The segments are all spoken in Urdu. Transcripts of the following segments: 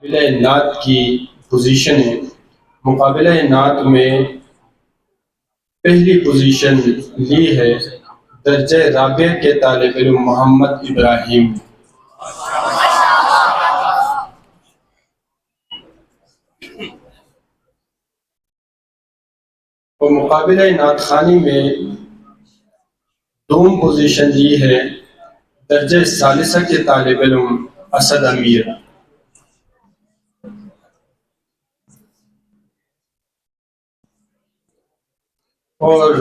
مقابلہ نعت کی پوزیشنیں۔ مقابلہ نعت میں پہلی پوزیشن لی ہے درجہ رابع کے طالب علم محمد ابراہیم نے۔ اور مقابلہ نعت خوانی میں دوم پوزیشن لی ہے درجہ ثالثہ کے طالب علم اسد امیر۔ اور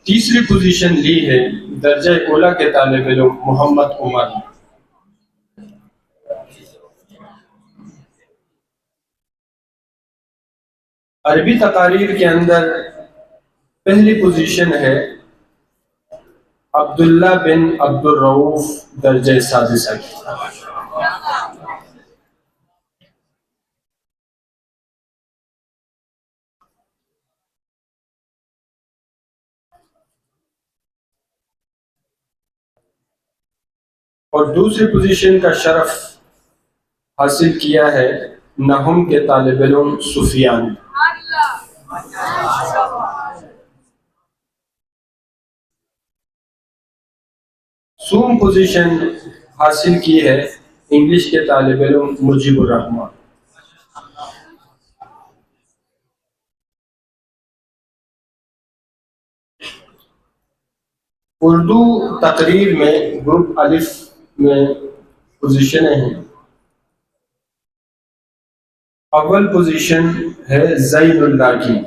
تیسری پوزیشن لی ہے درجہ اولیٰ کے طالب علم محمد عمر۔ عربی تقاریر کے اندر پہلی پوزیشن ہے عبداللہ بن عبد الرؤف درجہ سادسہ کی۔ اور دوسری پوزیشن کا شرف حاصل کیا ہے نحم کے طالب علم سفیان۔ سوم پوزیشن حاصل کی ہے انگلش کے طالب علم مجیب الرحمان۔ اردو تقریر میں گروپ الف میں پوزیشنیں ہیں۔ اول پوزیشن ہے زین اللہ کی۔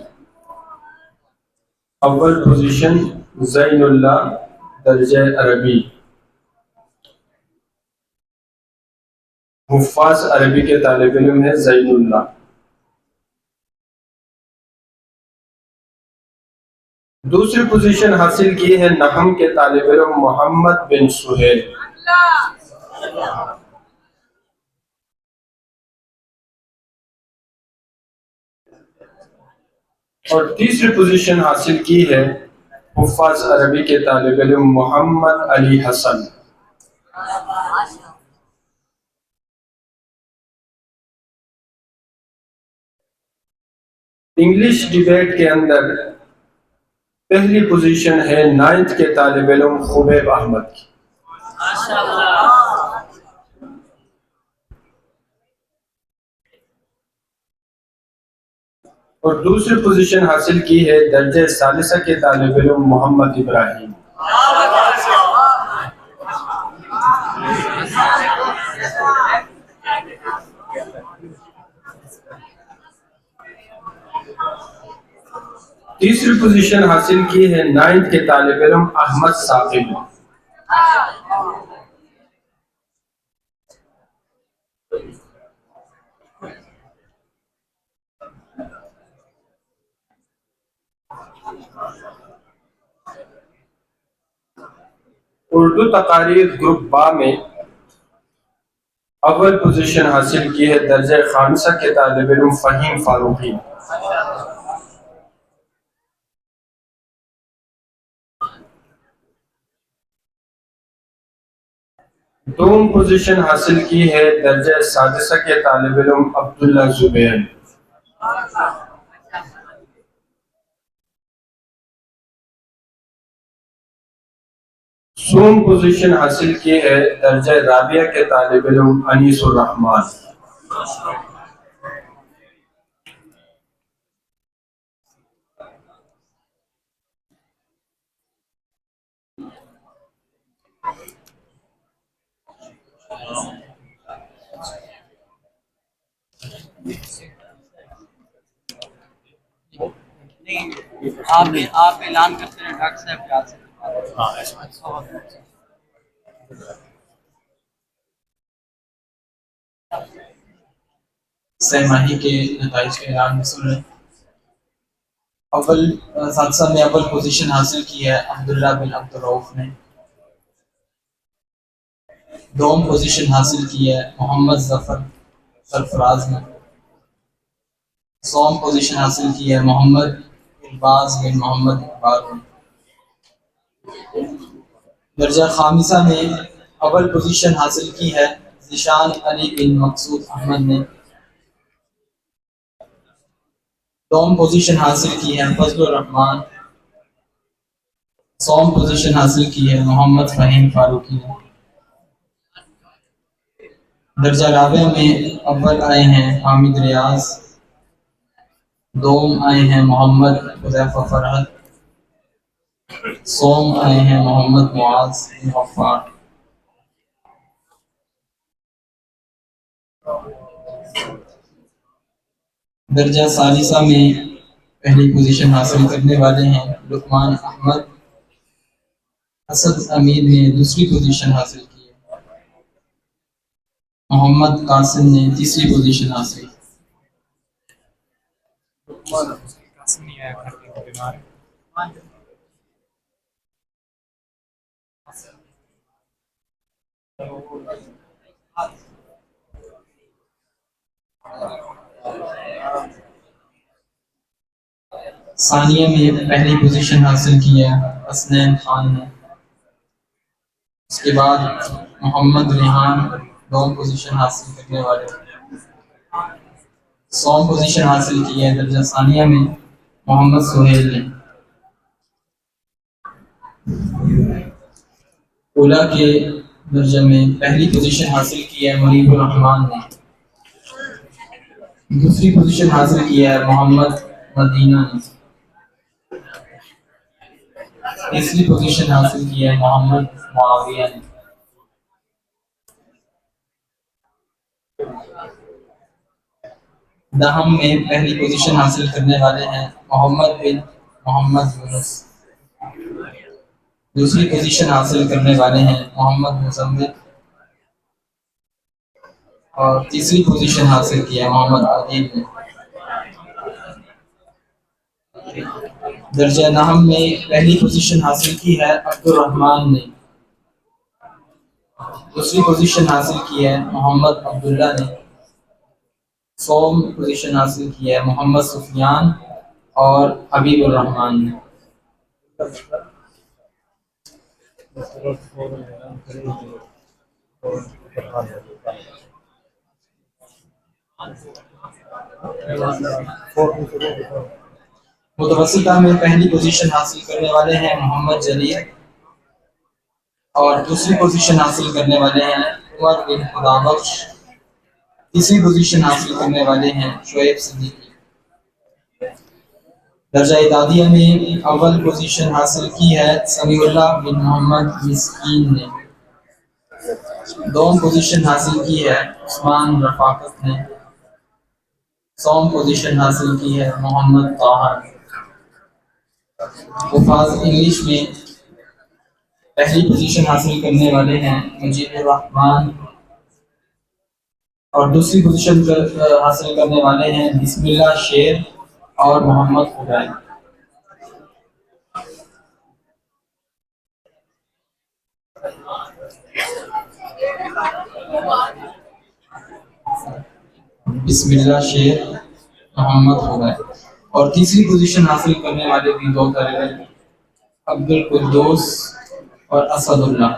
اول پوزیشن زین اللہ درجہ عربی، حفاظ عربی کے طالب علم ہے زین اللہ۔ دوسری پوزیشن حاصل کی ہے نحم کے طالب علم محمد بن سہیل۔ اور تیسری پوزیشن حاصل کی ہے حفاظ عربی کے طالب علم محمد علی حسن۔ انگلش ڈیبیٹ کے اندر پہلی پوزیشن ہے نائنتھ کے طالب علم خبیب احمد کی۔ اور دوسری پوزیشن حاصل کی ہے درجہ ثالثہ کے طالب علم محمد ابراہیم۔ تیسری پوزیشن حاصل کی ہے نائنتھ کے طالب علم احمد ثاقب۔ اردو تقاریر گروپ با میں اول پوزیشن حاصل کی ہے درجہ خامسہ کے طالب علم فہیم فاروقی۔ دوم پوزیشن حاصل کی ہے درجہ سادسہ کے طالب علم عبداللہ زبیر۔ سوم پوزیشن حاصل کی ہے درجہ رابعہ کے طالب علم انیس الرحمان۔ آپ اعلان کرتے ہیں ڈاکٹر صاحب یاد سے۔ سہ ماہی کے نتائج کا اعلان میں سن رہے۔ اول سادسہ میں اول پوزیشن حاصل کی ہے عبداللہ بن عبد الرؤف نے۔ دوم پوزیشن حاصل کی ہے محمد ظفر سرفراز نے۔ سوم پوزیشن حاصل کی ہے محمد الباز بن محمد اقبال نے۔ درجہ خامسہ میں اول پوزیشن حاصل کی ہے ذیشان علی بن مقصود احمد نے۔ دوم پوزیشن حاصل کی ہے فضل الرحمان. سوم پوزیشن حاصل کی ہے محمد فہیم فاروقی نے. درجہ رابع میں اول آئے ہیں حامد ریاض. دوم آئے ہیں محمد حذیفہ فرحت. سوم آئے ہیں محمد معاذ بن غفار. درجہ ثالثہ میں پہلی پوزیشن حاصل کرنے والے ہیں لقمان احمد. اسد امید نے دوسری پوزیشن حاصل کی ہے. محمد قاسم نے تیسری پوزیشن حاصل کی. ثانیہ میں پہلی پوزیشن حاصل کی ہے حسنین خان نے. اس کے بعد محمد ریحان دوم پوزیشن حاصل کرنے والے. سوم پوزیشن حاصل کی ہے درجہ ثانیہ میں محمد سہیل نے. اولا کے درجہ میں پہلی پوزیشن حاصل کی ہے منیب الرحمان نے. دوسری پوزیشن حاصل کی ہے محمد مدینہ نے. تیسری پوزیشن حاصل کی ہے محمد معاویہ نے. دہم میں پہلی پوزیشن حاصل کرنے والے ہیں محمد بن محمد یونس. دوسری پوزیشن حاصل کرنے والے ہیں محمد مزمل. اور تیسری پوزیشن حاصل کی ہے محمد عادل نے. درجہ نہم میں پہلی پوزیشن حاصل کی ہے عبد الرحمان نے. دوسری پوزیشن حاصل کی ہے محمد عبداللہ نے. سوم پوزیشن حاصل کی ہے محمد سفیان اور حبیب الرحمان نے. متوسطہ میں پہلی پوزیشن حاصل کرنے والے ہیں محمد جلیل. اور دوسری پوزیشن حاصل کرنے والے ہیں عمر بن خدابخش. تیسری پوزیشن حاصل کرنے والے ہیں شعیب صدیقی. درجہ اعدادیہ میں اول پوزیشن حاصل کی ہے سمیع اللہ بن محمد مسکین نے. دوم پوزیشن حاصل کی ہے عثمان رفاقت نے. سوم پوزیشن حاصل کی ہے محمد طاہر. حفاظ انگلش میں پہلی پوزیشن حاصل کرنے والے ہیں مجید الرحمان. اور دوسری پوزیشن حاصل کرنے والے ہیں بسم اللہ شیر اور محمد خدائی. بسم اللہ شیر محمد خدائی. اور تیسری پوزیشن حاصل کرنے والے بھی دو طالب علم عبد القدوس اور اسد اللہ.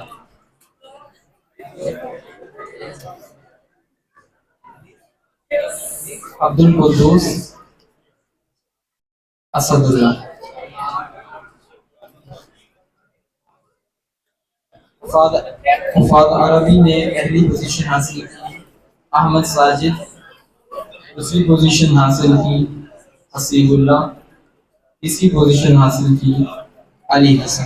عبد القدوس اسد اللہ. وفاد عربی نے پہلی پوزیشن حاصل کی احمد ساجد. دوسری پوزیشن حاصل کی حسیب اللہ. تیسری پوزیشن حاصل کی علی حسن.